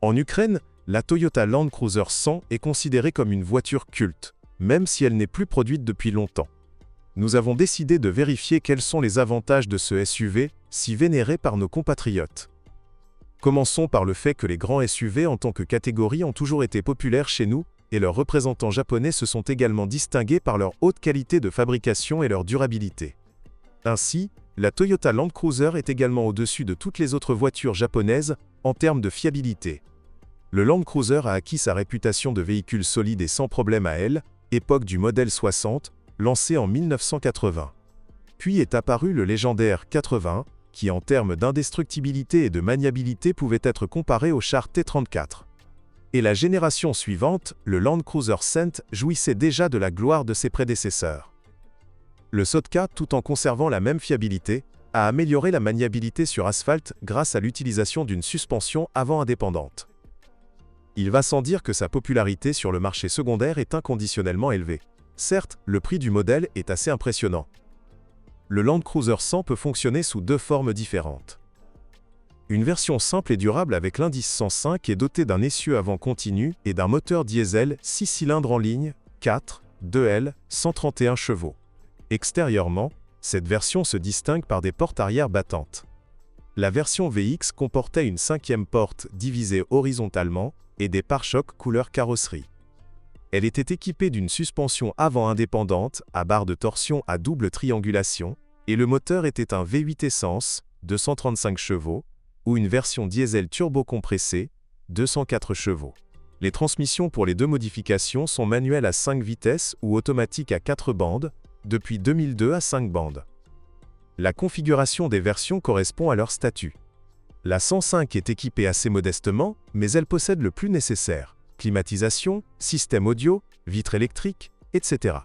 En Ukraine, la Toyota Land Cruiser 100 est considérée comme une voiture culte, même si elle n'est plus produite depuis longtemps. Nous avons décidé de vérifier quels sont les avantages de ce SUV, si vénéré par nos compatriotes. Commençons par le fait que les grands SUV en tant que catégorie ont toujours été populaires chez nous, et leurs représentants japonais se sont également distingués par leur haute qualité de fabrication et leur durabilité. Ainsi, la Toyota Land Cruiser est également au-dessus de toutes les autres voitures japonaises en termes de fiabilité. Le Land Cruiser a acquis sa réputation de véhicule solide et sans problème à elle, époque du modèle 60, lancé en 1980. Puis est apparu le légendaire 80, qui en termes d'indestructibilité et de maniabilité pouvait être comparé au char T34. Et la génération suivante, le Land Cruiser Scent, jouissait déjà de la gloire de ses prédécesseurs. Le Sotka, tout en conservant la même fiabilité, a amélioré la maniabilité sur asphalte grâce à l'utilisation d'une suspension avant indépendante. Il va sans dire que sa popularité sur le marché secondaire est inconditionnellement élevée. Certes, le prix du modèle est assez impressionnant. Le Land Cruiser 100 peut fonctionner sous deux formes différentes. Une version simple et durable avec l'indice 105 est dotée d'un essieu avant continu et d'un moteur diesel 6 cylindres en ligne, 4, 2L, 131 chevaux. Extérieurement, cette version se distingue par des portes arrière battantes. La version VX comportait une cinquième porte divisée horizontalement et des pare-chocs couleur carrosserie. Elle était équipée d'une suspension avant indépendante à barre de torsion à double triangulation, et le moteur était un V8 essence, 235 chevaux, ou une version diesel turbo-compressée, 204 chevaux. Les transmissions pour les deux modifications sont manuelles à 5 vitesses ou automatiques à 4 bandes, depuis 2002 à 5 bandes. La configuration des versions correspond à leur statut. La 105 est équipée assez modestement, mais elle possède le plus nécessaire: climatisation, système audio, vitres électriques, etc.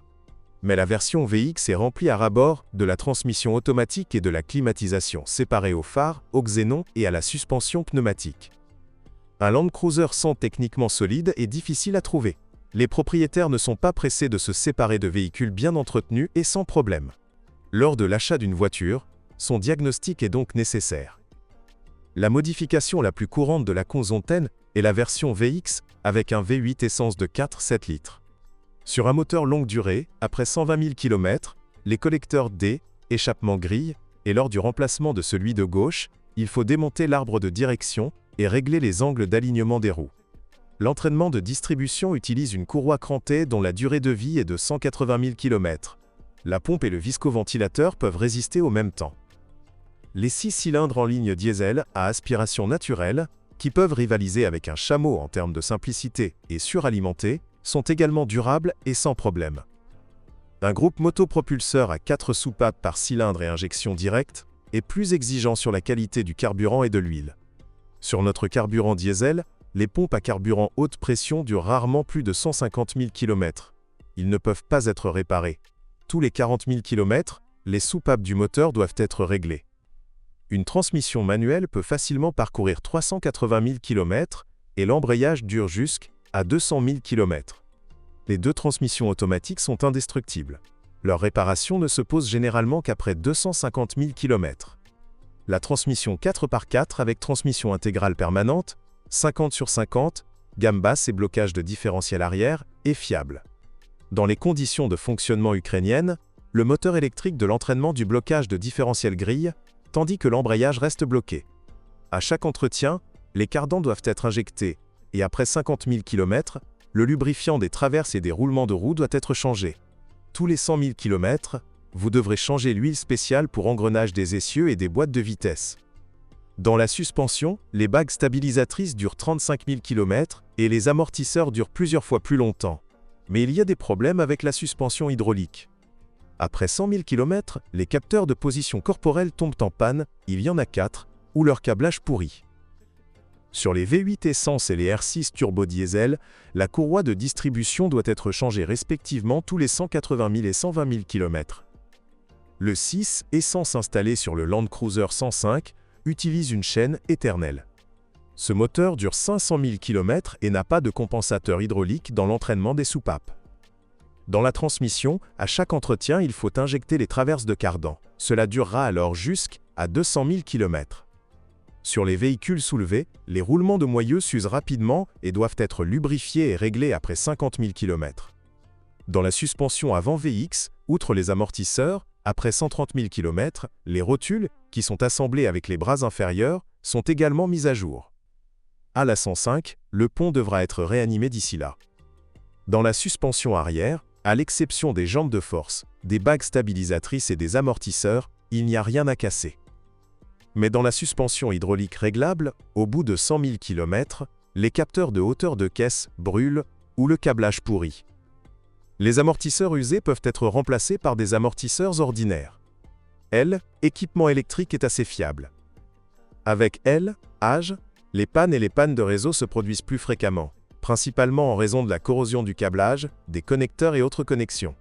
Mais la version VX est remplie à ras-bord de la transmission automatique et de la climatisation séparée au phare, au xénon et à la suspension pneumatique. Un Land Cruiser 100 techniquement solide est difficile à trouver. Les propriétaires ne sont pas pressés de se séparer de véhicules bien entretenus et sans problème. Lors de l'achat d'une voiture, son diagnostic est donc nécessaire. La modification la plus courante de la Conzonten est la version VX avec un V8 essence de 4,7 litres. Sur un moteur longue durée, après 120 000 km, les collecteurs D, échappement grille, et lors du remplacement de celui de gauche, il faut démonter l'arbre de direction et régler les angles d'alignement des roues. L'entraînement de distribution utilise une courroie crantée dont la durée de vie est de 180 000 km. La pompe et le viscoventilateur peuvent résister au même temps. Les 6 cylindres en ligne diesel à aspiration naturelle, qui peuvent rivaliser avec un chameau en termes de simplicité et suralimentés, sont également durables et sans problème. Un groupe motopropulseur à 4 soupapes par cylindre et injection directe est plus exigeant sur la qualité du carburant et de l'huile. Sur notre carburant diesel, les pompes à carburant haute pression durent rarement plus de 150 000 km. Ils ne peuvent pas être réparés. Tous les 40 000 km, les soupapes du moteur doivent être réglées. Une transmission manuelle peut facilement parcourir 380 000 km et l'embrayage dure jusqu'à 200 000 km. Les deux transmissions automatiques sont indestructibles. Leur réparation ne se pose généralement qu'après 250 000 km. La transmission 4x4 avec transmission intégrale permanente, 50/50, gamme basse et blocage de différentiel arrière, est fiable. Dans les conditions de fonctionnement ukrainiennes, le moteur électrique de l'entraînement du blocage de différentiel grille, tandis que l'embrayage reste bloqué. À chaque entretien, les cardans doivent être injectés, et après 50 000 km, le lubrifiant des traverses et des roulements de roues doit être changé. Tous les 100 000 km, vous devrez changer l'huile spéciale pour engrenage des essieux et des boîtes de vitesse. Dans la suspension, les bagues stabilisatrices durent 35 000 km et les amortisseurs durent plusieurs fois plus longtemps. Mais il y a des problèmes avec la suspension hydraulique. Après 100 000 km, les capteurs de position corporelle tombent en panne, il y en a 4, ou leur câblage pourri. Sur les V8 essence et les R6 turbo diesel, la courroie de distribution doit être changée respectivement tous les 180 000 et 120 000 km. Le 6 essence installé sur le Land Cruiser 105 utilise une chaîne éternelle. Ce moteur dure 500 000 km et n'a pas de compensateur hydraulique dans l'entraînement des soupapes. Dans la transmission, à chaque entretien, il faut injecter les traverses de cardan. Cela durera alors jusqu'à 200 000 km. Sur les véhicules soulevés, les roulements de moyeu s'usent rapidement et doivent être lubrifiés et réglés après 50 000 km. Dans la suspension avant VX, outre les amortisseurs, après 130 000 km, les rotules, qui sont assemblés avec les bras inférieurs, sont également mis à jour. À la 105, le pont devra être réanimé d'ici là. Dans la suspension arrière, à l'exception des jambes de force, des bagues stabilisatrices et des amortisseurs, il n'y a rien à casser. Mais dans la suspension hydraulique réglable, au bout de 100 000 km, les capteurs de hauteur de caisse brûlent ou le câblage pourrit. Les amortisseurs usés peuvent être remplacés par des amortisseurs ordinaires. Équipement électrique est assez fiable. Avec âge, les pannes et les pannes de réseau se produisent plus fréquemment, principalement en raison de la corrosion du câblage, des connecteurs et autres connexions.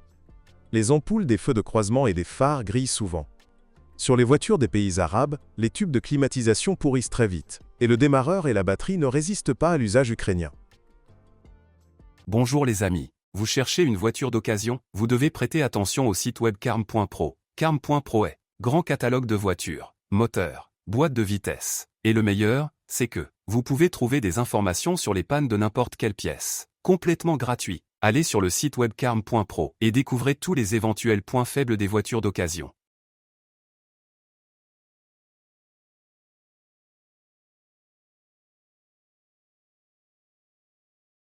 Les ampoules des feux de croisement et des phares grillent souvent. Sur les voitures des pays arabes, les tubes de climatisation pourrissent très vite, et le démarreur et la batterie ne résistent pas à l'usage ukrainien. Bonjour les amis. Vous cherchez une voiture d'occasion, vous devez prêter attention au site web carm.pro. Carm.pro est grand catalogue de voitures, moteurs, boîtes de vitesse. Et le meilleur, c'est que vous pouvez trouver des informations sur les pannes de n'importe quelle pièce. Complètement gratuit. Allez sur le site web carm.pro et découvrez tous les éventuels points faibles des voitures d'occasion.